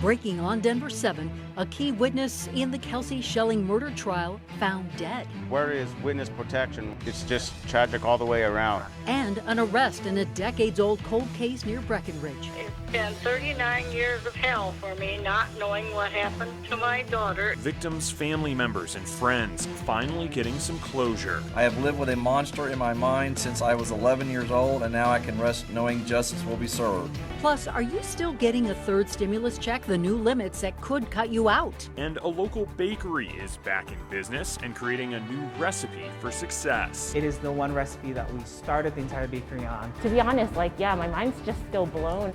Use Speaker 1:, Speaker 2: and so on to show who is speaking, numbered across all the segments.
Speaker 1: Breaking on Denver7, a key witness in the Kelsey Schelling murder trial found dead.
Speaker 2: Where is witness protection? It's just tragic all the way around.
Speaker 1: And an arrest in a decades-old cold case near Breckenridge.
Speaker 3: It's been 39 years of hell for me not knowing what happened to my daughter.
Speaker 4: Victims' family members and friends finally getting some closure.
Speaker 5: I have lived with a monster in my mind since I was 11 years old, and now I can rest knowing justice will be served.
Speaker 1: Plus, are you still getting a third stimulus check? The new limits that could cut you out.
Speaker 4: And a local bakery is back in business and creating a new recipe for success.
Speaker 6: It is the one recipe that we started the entire bakery on.
Speaker 7: To be honest, my mind's just still blown.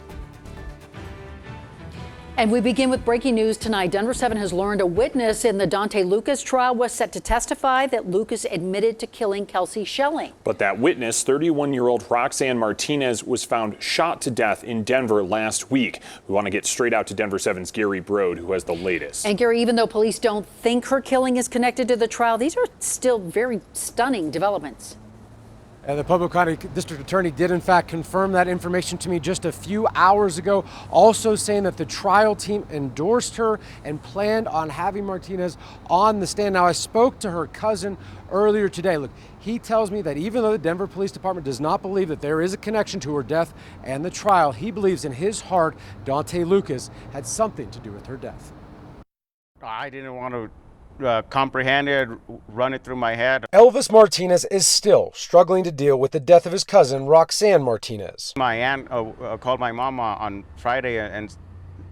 Speaker 1: And we begin with breaking news tonight. Denver7 has learned a witness in the Dante Lucas trial was set to testify that Lucas admitted to killing Kelsey Schelling.
Speaker 4: But that witness, 31-year-old Roxanne Martinez, was found shot to death in Denver last week. We want to get straight out to Denver7's Gary Brode, who has the latest.
Speaker 1: And Gary, even though police don't think her killing is connected to the trial, these are still very stunning developments.
Speaker 8: The Pueblo County District Attorney did in fact confirm that information to me just a few hours ago, also saying that the trial team endorsed her and planned on having Martinez on the stand. Now, I spoke to her cousin earlier today. Look, he tells me that even though the Denver Police Department does not believe that there is a connection to her death and the trial, he believes in his heart Dante Lucas had something to do with her death.
Speaker 2: I didn't want to comprehend it, run it through my head.
Speaker 8: Elvis Martinez is still struggling to deal with the death of his cousin, Roxanne Martinez.
Speaker 2: My aunt called my mom on Friday and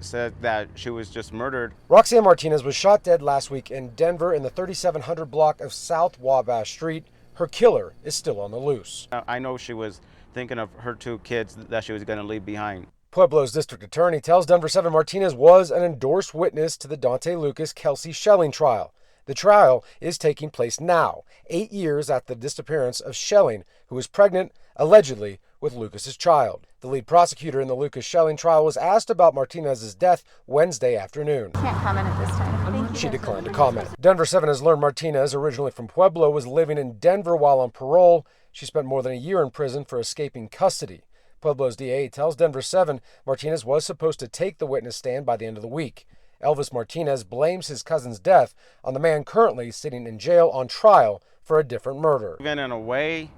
Speaker 2: said that she was just murdered.
Speaker 8: Roxanne Martinez was shot dead last week in Denver in the 3700 block of South Wabash Street. Her killer is still on the loose.
Speaker 2: I know she was thinking of her two kids that she was going to leave behind.
Speaker 8: Pueblo's district attorney tells Denver7 Martinez was an endorsed witness to the Dante Lucas Kelsey Schelling trial. The trial is taking place now, 8 years after the disappearance of Schelling, who was pregnant, allegedly, with Lucas's child. The lead prosecutor in the Lucas Schelling trial was asked about Martinez's death Wednesday afternoon.
Speaker 9: Can't comment at this time.
Speaker 8: She declined to comment. Denver7 has learned Martinez, originally from Pueblo, was living in Denver while on parole. She spent more than a year in prison for escaping custody. Pueblo's DA tells Denver7 Martinez was supposed to take the witness stand by the end of the week. Elvis Martinez blames his cousin's death on the man currently sitting in jail on trial for a different murder.
Speaker 2: Even in a way,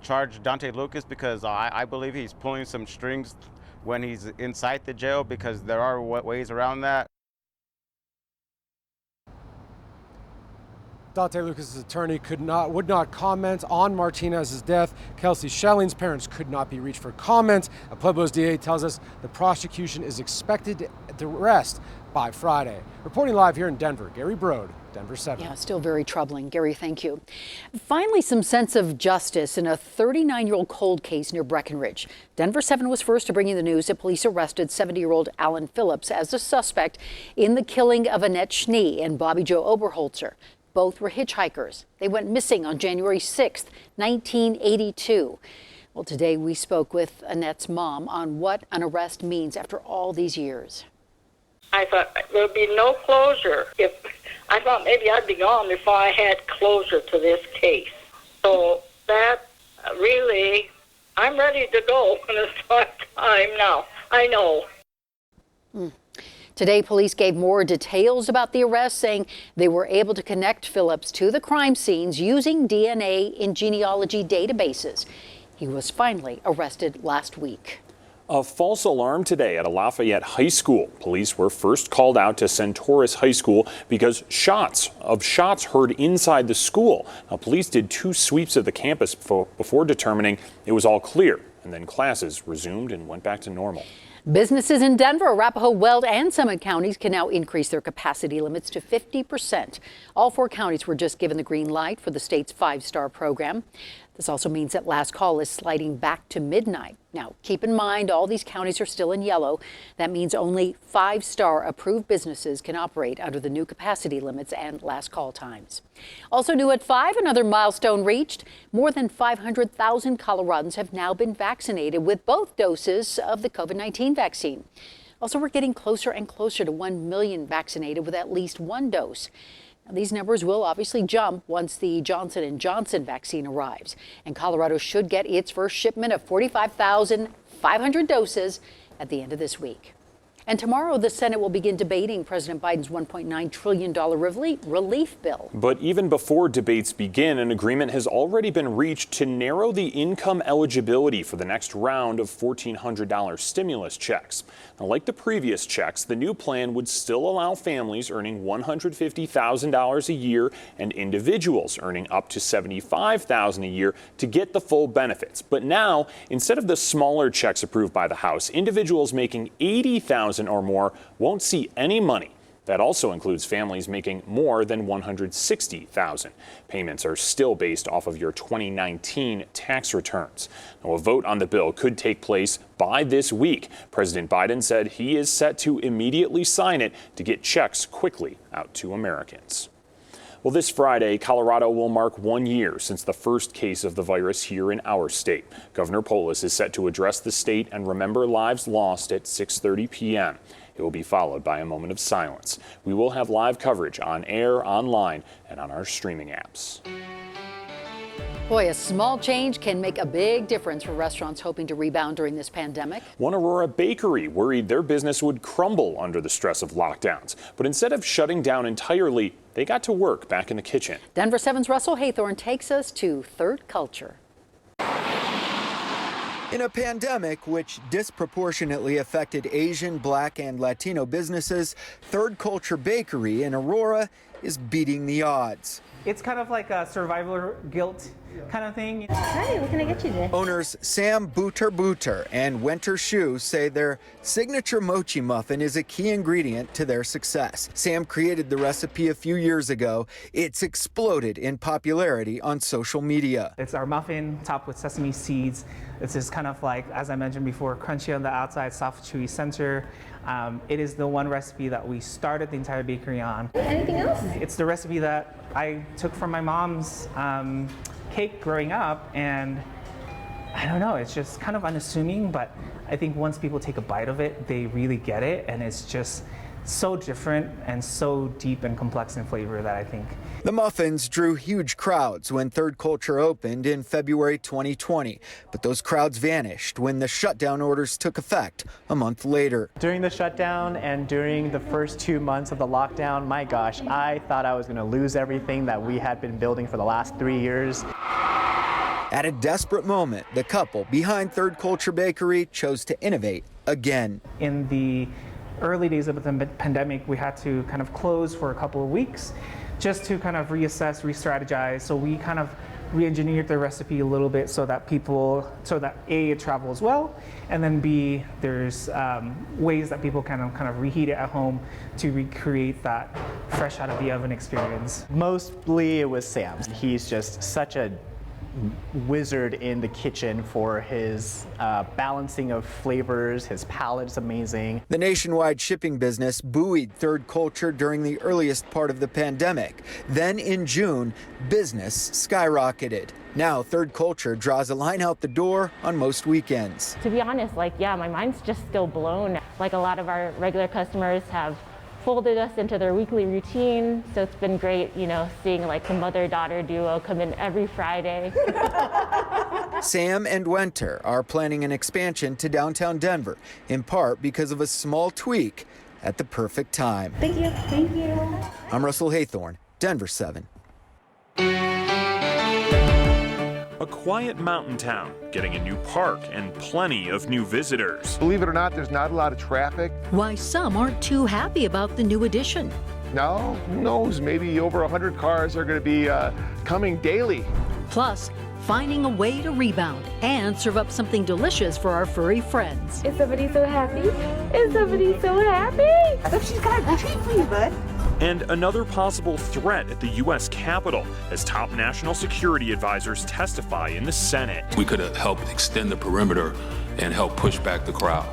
Speaker 2: charge Dante Lucas because I believe he's pulling some strings when he's inside the jail, because there are ways around that.
Speaker 8: Dante Lucas' attorney would not comment on Martinez's death. Kelsey Schelling's parents could not be reached for comment. Pueblo's DA tells us the prosecution is expected to rest by Friday. Reporting live here in Denver, Gary Brode, Denver7.
Speaker 1: Yeah, still very troubling. Gary, thank you. Finally, some sense of justice in a 39-year-old cold case near Breckenridge. Denver7 was first to bring you the news that police arrested 70-year-old Alan Phillips as a suspect in the killing of Annette Schnee and Bobby Joe Oberholzer. Both were hitchhikers. They went missing on January 6th, 1982. Well, today we spoke with Annette's mom on what an arrest means after all these years.
Speaker 3: I thought there would be no closure. I thought maybe I'd be gone before I had closure to this case. So that really, I'm ready to go when it's time now. I know.
Speaker 1: Today, police gave more details about the arrest, saying they were able to connect Phillips to the crime scenes using DNA in genealogy databases. He was finally arrested last week.
Speaker 4: A false alarm today at a Lafayette high school. Police were first called out to Centaurus High School because shots heard inside the school. Now, police did 2 sweeps of the campus before determining it was all clear, and then classes resumed and went back to normal.
Speaker 1: Businesses in Denver, Arapahoe, Weld, and Summit counties can now increase their capacity limits to 50%. All 4 counties were just given the green light for the state's 5-star program. This also means that last call is sliding back to midnight. Now, keep in mind, all these counties are still in yellow. That means only 5-star approved businesses can operate under the new capacity limits and last call times. Also new at 5, another milestone reached. More than 500,000 Coloradans have now been vaccinated with both doses of the COVID-19 vaccine. Also, we're getting closer and closer to 1 million vaccinated with at least 1 dose. Now, these numbers will obviously jump once the Johnson & Johnson vaccine arrives, and Colorado should get its first shipment of 45,500 doses at the end of this week. And tomorrow, the Senate will begin debating President Biden's $1.9 trillion relief bill.
Speaker 4: But even before debates begin, an agreement has already been reached to narrow the income eligibility for the next round of $1,400 stimulus checks. Now, like the previous checks, the new plan would still allow families earning $150,000 a year and individuals earning up to $75,000 a year to get the full benefits. But now, instead of the smaller checks approved by the House, individuals making $80,000 or more won't see any money. That also includes families making more than $160,000. Payments are still based off of your 2019 tax returns. Now, a vote on the bill could take place by this week. President Biden said he is set to immediately sign it to get checks quickly out to Americans. Well, this Friday, Colorado will mark 1 year since the first case of the virus here in our state. Governor Polis is set to address the state and remember lives lost at 6:30 p.m. It will be followed by a moment of silence. We will have live coverage on air, online, and on our streaming apps.
Speaker 1: Boy, a small change can make a big difference for restaurants hoping to rebound during this pandemic.
Speaker 4: One Aurora bakery worried their business would crumble under the stress of lockdowns. But instead of shutting down entirely, they got to work back in the kitchen.
Speaker 1: Denver7's Russell Haythorne takes us to Third Culture.
Speaker 10: In a pandemic which disproportionately affected Asian, Black, and Latino businesses, Third Culture Bakery in Aurora is beating the odds.
Speaker 6: It's kind of like a survivor guilt kind of thing.
Speaker 9: Hi, what can I get you today?
Speaker 10: Owners Sam Booter and Winter Shu say their signature mochi muffin is a key ingredient to their success. Sam created the recipe a few years ago. It's exploded in popularity on social media.
Speaker 6: It's our muffin topped with sesame seeds. It's just kind of like, as I mentioned before, crunchy on the outside, soft, chewy center. It is the one recipe that we started the entire bakery on.
Speaker 9: Anything else?
Speaker 6: It's the recipe that I took from my mom's cake growing up, and I don't know, it's just kind of unassuming, but I think once people take a bite of it, they really get it, and it's just so different and so deep and complex in flavor that I think.
Speaker 10: The muffins drew huge crowds when Third Culture opened in February 2020, but those crowds vanished when the shutdown orders took effect a month later.
Speaker 11: During the shutdown and during the first 2 months of the lockdown, my gosh, I thought I was going to lose everything that we had been building for the last 3 years.
Speaker 10: At a desperate moment, the couple behind Third Culture Bakery chose to innovate again.
Speaker 6: In the early days of the pandemic, we had to kind of close for a couple of weeks just to kind of reassess, re-strategize. So we kind of re-engineered the recipe a little bit so that A, it travels well, and then B, there's ways that people can kind of reheat it at home to recreate that fresh out of the oven experience.
Speaker 11: Mostly it was Sam. He's just such a wizard in the kitchen for his balancing of flavors. His palate is amazing.
Speaker 10: The nationwide shipping business buoyed Third Culture during the earliest part of the pandemic. Then in June, business skyrocketed. Now Third Culture draws a line out the door on most weekends.
Speaker 7: To be honest, my mind's just still blown. Like a lot of our regular customers have folded us into their weekly routine, so it's been great, seeing the mother-daughter duo come in every Friday.
Speaker 10: Sam and Winter are planning an expansion to downtown Denver, in part because of a small tweak at the perfect time.
Speaker 9: Thank you. Thank you.
Speaker 10: I'm Russell Haythorne, Denver7.
Speaker 4: A quiet mountain town, getting a new park and plenty of new visitors.
Speaker 12: Believe it or not, there's not a lot of traffic.
Speaker 13: Why some aren't too happy about the new addition.
Speaker 12: No, who knows? Maybe over 100 cars are going to be coming daily.
Speaker 13: Plus, finding a way to rebound and serve up something delicious for our furry friends.
Speaker 7: Is somebody so happy? Is somebody so happy?
Speaker 9: Look, she's got a treat for you, bud.
Speaker 4: And another possible threat at the U.S. Capitol as top national security advisors testify in the Senate.
Speaker 14: We could have helped extend the perimeter and help push back the crowd.